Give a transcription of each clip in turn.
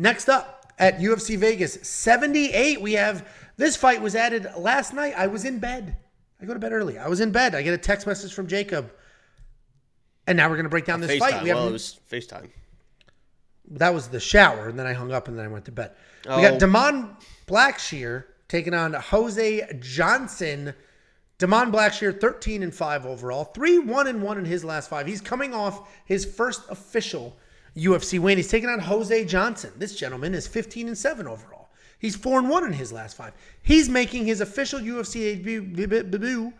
Next up at UFC Vegas 78, we have this fight was added last night. I was in bed. I go to bed early. I was in bed. I get a text message from Jacob. And now we're going to break down this fight. It was FaceTime. That was the shower, and then I hung up, and then I went to bed. We got Damon Blackshear taking on Jose Johnson. Damon Blackshear, 13-5 overall, 3-1-1 in his last 5. He's coming off his first official UFC win. He's taking on Jose Johnson. This gentleman is 15-7 overall. He's 4-1 in his last 5. He's making his official UFC debut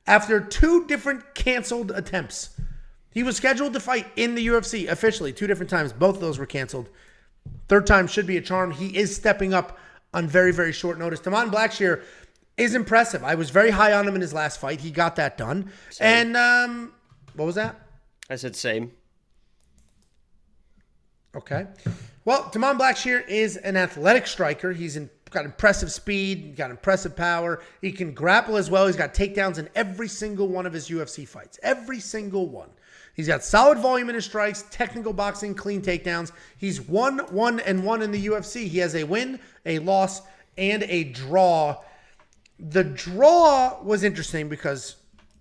after 2 different canceled attempts. He was scheduled to fight in the UFC officially 2 different times. Both of those were canceled. Third time should be a charm. He is stepping up on very, very short notice. Damon Blackshear is impressive. I was very high on him in his last fight. He got that done. Same. And what was that? I said same. Okay. Well, Damon Blackshear is an athletic striker. He's got impressive speed, got impressive power. He can grapple as well. He's got takedowns in every single one of his UFC fights. Every single one. He's got solid volume in his strikes, technical boxing, clean takedowns. He's 1-1-1 in the UFC. He has a win, a loss, and a draw. The draw was interesting because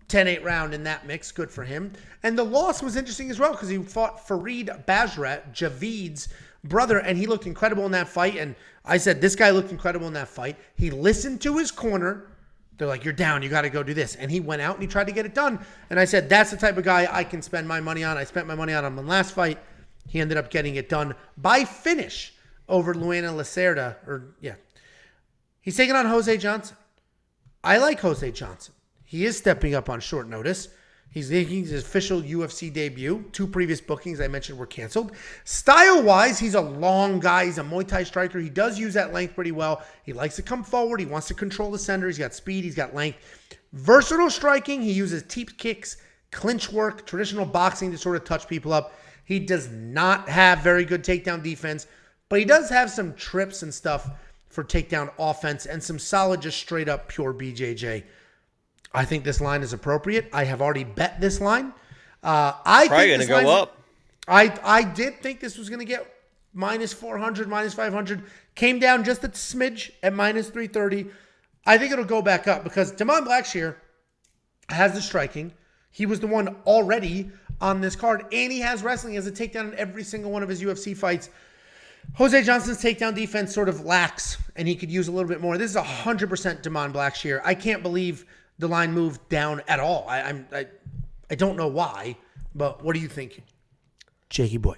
10-8 round in that mix, good for him. And the loss was interesting as well because he fought Farid Basrat, Javid's brother, and he looked incredible in that fight. And I said, this guy looked incredible in that fight. He listened to his corner. They're like, you're down. You got to go do this. And he went out and he tried to get it done. And I said, that's the type of guy I can spend my money on. I spent my money on him in the last fight. He ended up getting it done by finish over Luana Lacerda. He's taking on Jose Johnson. I like Jose Johnson. He is stepping up on short notice. He's making his official UFC debut. 2 previous bookings I mentioned were canceled. Style-wise, he's a long guy. He's a Muay Thai striker. He does use that length pretty well. He likes to come forward. He wants to control the center. He's got speed. He's got length. Versatile striking. He uses teep kicks, clinch work, traditional boxing to sort of touch people up. He does not have very good takedown defense, but he does have some trips and stuff for takedown offense and some solid, just straight up pure BJJ. I think this line is appropriate. I have already bet this line. I probably going to go up. I did think this was going to get minus 400, minus 500. Came down just a smidge at minus 330. I think it'll go back up because Damon Blackshear has the striking. He was the one already on this card, and he has wrestling as a takedown in every single one of his UFC fights. Jose Johnson's takedown defense sort of lacks, and he could use a little bit more. This is 100% Damon Blackshear. I can't believe the line moved down at all. I don't know why, but what do you think, Jakey boy?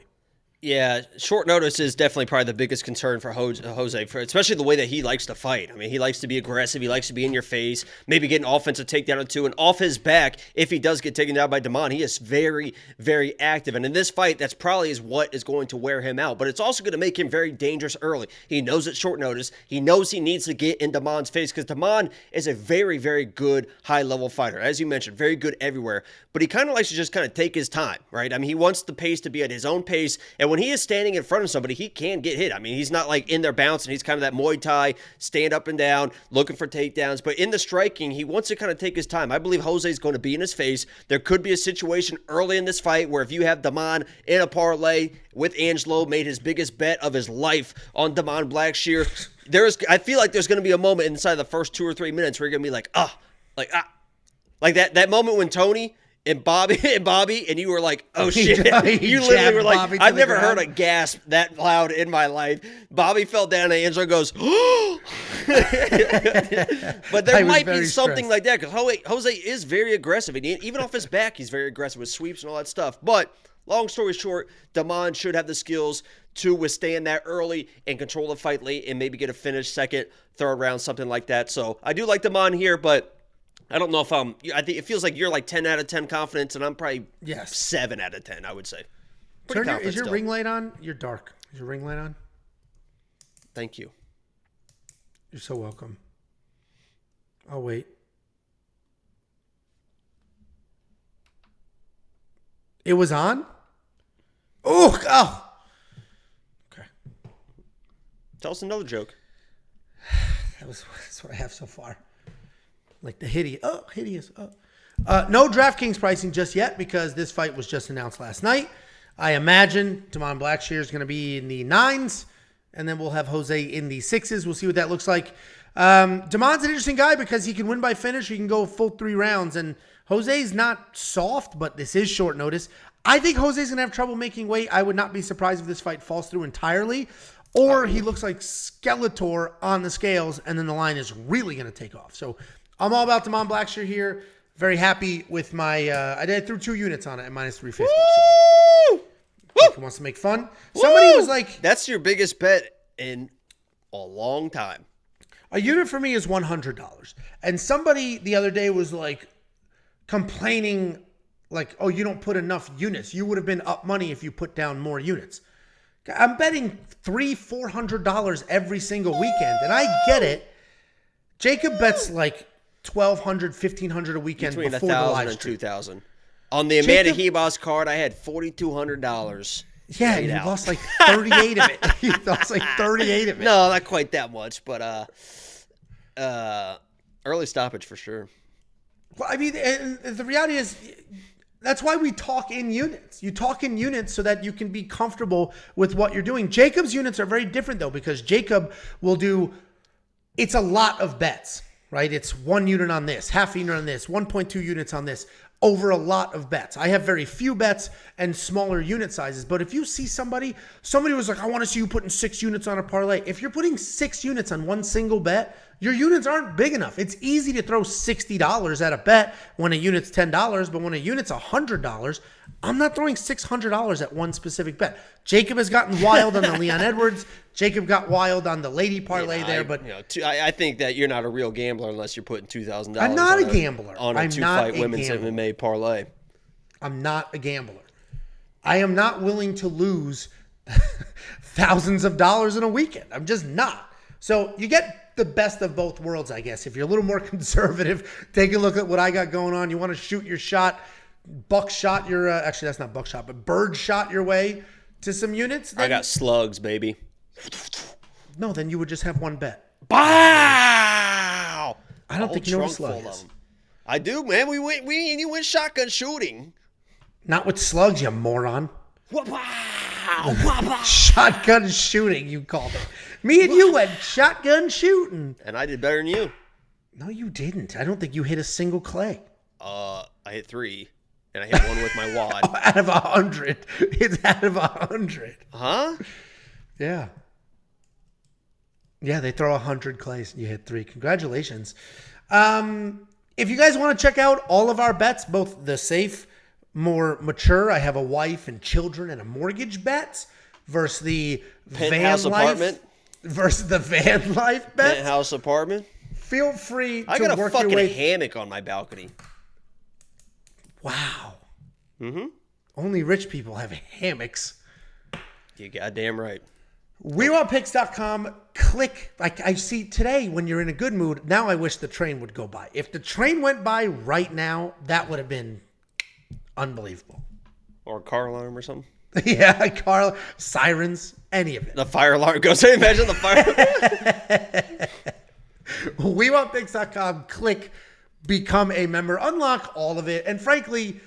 Yeah, short notice is definitely probably the biggest concern for Jose, especially the way that he likes to fight. I mean, he likes to be aggressive. He likes to be in your face, maybe get an offensive takedown or 2. And off his back, if he does get taken down by Damon, he is very, very active. And in this fight, that's probably what is going to wear him out. But it's also going to make him very dangerous early. He knows it's short notice. He knows he needs to get in Damon's face because Damon is a very, very good high-level fighter. As you mentioned, very good everywhere. But he kind of likes to just kind of take his time, right? I mean, he wants the pace to be at his own pace. And when he is standing in front of somebody, he can get hit. I mean, he's not like in there bouncing. He's kind of that Muay Thai, stand up and down, looking for takedowns. But in the striking, he wants to kind of take his time. I believe Jose is going to be in his face. There could be a situation early in this fight where if you have Damon in a parlay with Angelo, made his biggest bet of his life on Damon Blackshear, I feel like there's going to be a moment inside the first 2 or 3 minutes where you're going to be like that moment when Tony and Bobby, and you were like, oh shit. You literally were like, Bobby I've never heard a gasp that loud in my life. Bobby fell down and Angelo goes, oh. But there might be something like that because Jose is very aggressive. And even off his back, he's very aggressive with sweeps and all that stuff. But long story short, Damon should have the skills to withstand that early and control the fight late and maybe get a finish second, third round, something like that. So I do like Damon here, but I don't know if I think it feels like you're like 10 out of 10 confidence, and I'm probably 7 out of 10, I would say. Is your ring light on? You're dark. Is your ring light on? Thank you. You're so welcome. I'll wait. It was on? Oh. Okay. Tell us another joke. That's what I have so far. Like the hideous. No DraftKings pricing just yet because this fight was just announced last night. I imagine Damon Blackshear is going to be in the 9s and then we'll have Jose in the 6s. We'll see what that looks like. Damon's an interesting guy because he can win by finish. He can go full 3 rounds, and Jose's not soft, but this is short notice. I think Jose's going to have trouble making weight. I would not be surprised if this fight falls through entirely, or he looks like Skeletor on the scales, and then the line is really going to take off. So I'm all about Damon Blackshear here. Very happy with my I threw 2 units on it at minus 350. Woo! So if he wants to make fun. Somebody was like, that's your biggest bet in a long time. A unit for me is $100. And somebody the other day was like complaining like, oh, you don't put enough units. You would have been up money if you put down more units. I'm betting $300-$400 every single weekend. And I get it. Jacob bets like $1,200, $1,500 a weekend between before the live and stream. $2,000. On the Amanda Hebos card, I had $4,200. Yeah, you lost like 38 of it. You lost like 38 of it. No, not quite that much, but early stoppage for sure. Well, I mean, and the reality is, that's why we talk in units. You talk in units so that you can be comfortable with what you're doing. Jacob's units are very different, though, because Jacob will do, it's a lot of bets, right? It's 1 unit on this, half unit on this, 1.2 units on this, over a lot of bets. I have very few bets and smaller unit sizes. But if you see somebody was like, I want to see you putting 6 units on a parlay. If you're putting 6 units on one single bet, your units aren't big enough. It's easy to throw $60 at a bet when a unit's $10, but when a unit's $100, I'm not throwing $600 at one specific bet. Jacob has gotten wild on the Leon Edwards. Jacob got wild on the lady parlay there, but I think that you're not a real gambler unless you're putting $2,000. I'm not a gambler. On a 2-fight women's MMA parlay. I'm not a gambler. I am not willing to lose thousands of dollars in a weekend. I'm just not. So you get the best of both worlds, I guess. If you're a little more conservative, take a look at what I got going on. You want to shoot your shot, buckshot your, actually that's not buckshot, but bird shot your way to some units. I got slugs, baby. No, then you would just have one bet. Wow! I don't think you know what a slug is. I do, man. You went shotgun shooting. Not with slugs, you moron. Wow! Shotgun shooting, you called it. Me and you went shotgun shooting. And I did better than you. No, you didn't. I don't think you hit a single clay. I hit 3. And I hit 1 with my wad. Out of 100. It's out of 100. Huh? Yeah. Yeah, they throw 100 clays and you hit 3. Congratulations. If you guys want to check out all of our bets, both the safe, more mature, I have a wife and children and a mortgage bets, versus the Penthouse van life apartment. Versus the van life bets. Penthouse apartment. Feel free to I got a work your fucking way. hammock on my balcony. Wow. Mm-hmm. Only rich people have hammocks. You goddamn right. WeWantPicks.com. Click. Like I see today when you're in a good mood. Now I wish the train would go by. If the train went by right now, that would have been unbelievable. Or a car alarm or something. Yeah, Carl, sirens, any of it. The fire alarm goes. Imagine the fire. WeWantPicks.com. Click, become a member, unlock all of it. And frankly,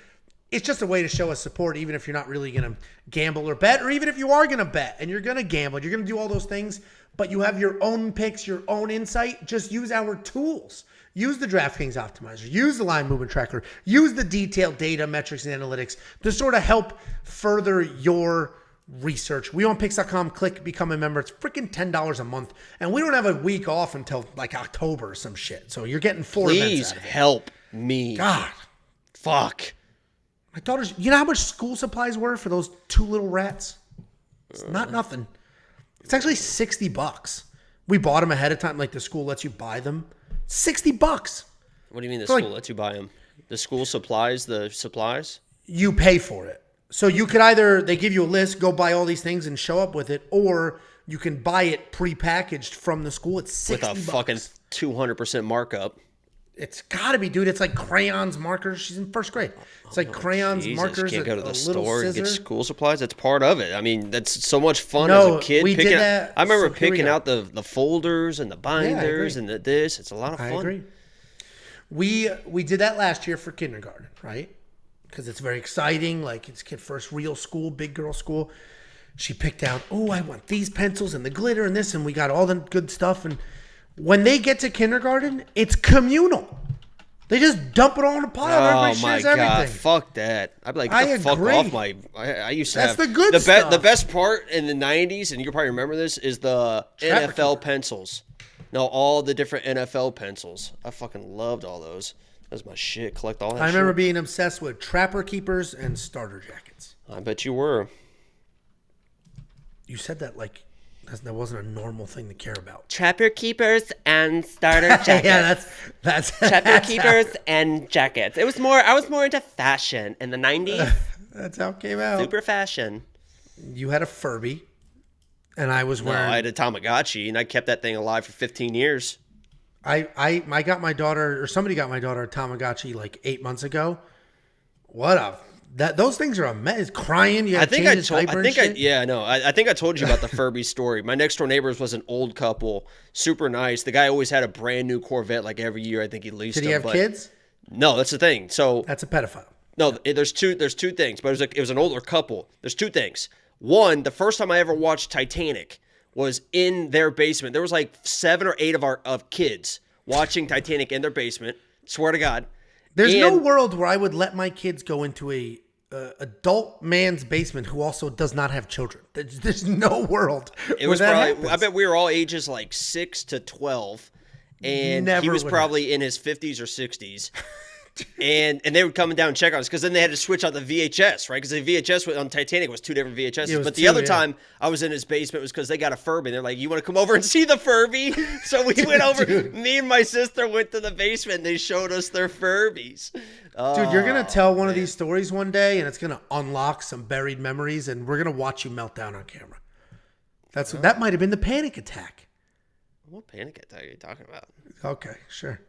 it's just a way to show us support, even if you're not really going to gamble or bet, or even if you are going to bet and you're going to gamble, you're going to do all those things, but you have your own picks, your own insight. Just use our tools. Use the DraftKings optimizer. Use the line movement tracker. Use the detailed data, metrics, and analytics to sort of help further your research. WeWantPicks.com. Click, become a member. It's freaking $10 a month. And we don't have a week off until like October or some shit. So you're getting 4 events Please out of it. help me. God. Fuck. My daughter's, you know how much school supplies were for those 2 little rats? It's not nothing. It's actually $60. We bought them ahead of time. Like the school lets you buy them. $60. What do you mean the For school lets you buy them? The school supplies the supplies? You pay for it. So you could either, they give you a list, go buy all these things and show up with it, or you can buy it prepackaged from the school. It's $60. With a fucking 200% markup. It's got to be, dude. It's like crayons, markers. She's in first grade. It's like crayons, Jesus, markers, can't go to a the little store and scissor. get school supplies. That's part of it. I mean, that's so much fun No, as a kid. we did that, I remember so here we picking go. out the folders and the binders and this. It's a lot of fun. I agree. We did that last year for kindergarten, right? Because it's very exciting. Like it's kid first real school, big girl school. she picked out, oh, I want these pencils and the glitter and this, and we got all the good stuff. And when they get to kindergarten, it's communal. They just dump it all in a pile. Everybody shares everything. Fuck that. I'd be like, I get the fuck agree. off my. I used to That's have the good stuff. The best part in the 90s, and you can probably remember this, is the Trapper NFL keeper. pencils. No, all the different NFL pencils. I fucking loved all those. That was my shit. Collect all that I remember shit. being obsessed with trapper keepers and starter jackets. I bet you were. You said that like that wasn't a normal thing to care about. Trapper keepers and starter jackets. Yeah, that's Trapper keepers and jackets. I was more into fashion in the 90s. That's how it came out. Super fashion. You had a Furby, and I was No, wearing. I had a Tamagotchi, and I kept that thing alive for 15 years. I got my daughter, or somebody got my daughter a Tamagotchi like 8 months ago. Those things are a mess. Crying, you have to change his diaper and shit. I think I told you about the Furby story. My next door neighbors was an old couple, super nice. The guy always had a brand new Corvette like every year. I think he leased Did he them, have kids? No, that's the thing. So That's a pedophile. no, there's two things, but it was an older couple. There's two things. One, the first time I ever watched Titanic was in their basement. There was like 7 or 8 of kids watching Titanic in their basement. Swear to God. There's no world where I would let my kids go into a adult man's basement who also does not have children. There's no world. It was probably. I bet we were all ages like 6 to 12, and he Never was would probably in his 50s or 60s. And they would come down and check on us because then they had to switch out the VHS, right? Because the VHS on Titanic was 2 different VHSs. But the other time I was in his basement was because they got a Furby. They're like, "You want to come over and see the Furby?" So we went over. Me and my sister went to the basement. And they showed us their Furbies. Dude, you're gonna tell one of these stories one day, and it's gonna unlock some buried memories, and we're gonna watch you melt down on camera. That might have been the panic attack. What panic attack are you talking about? Okay, sure.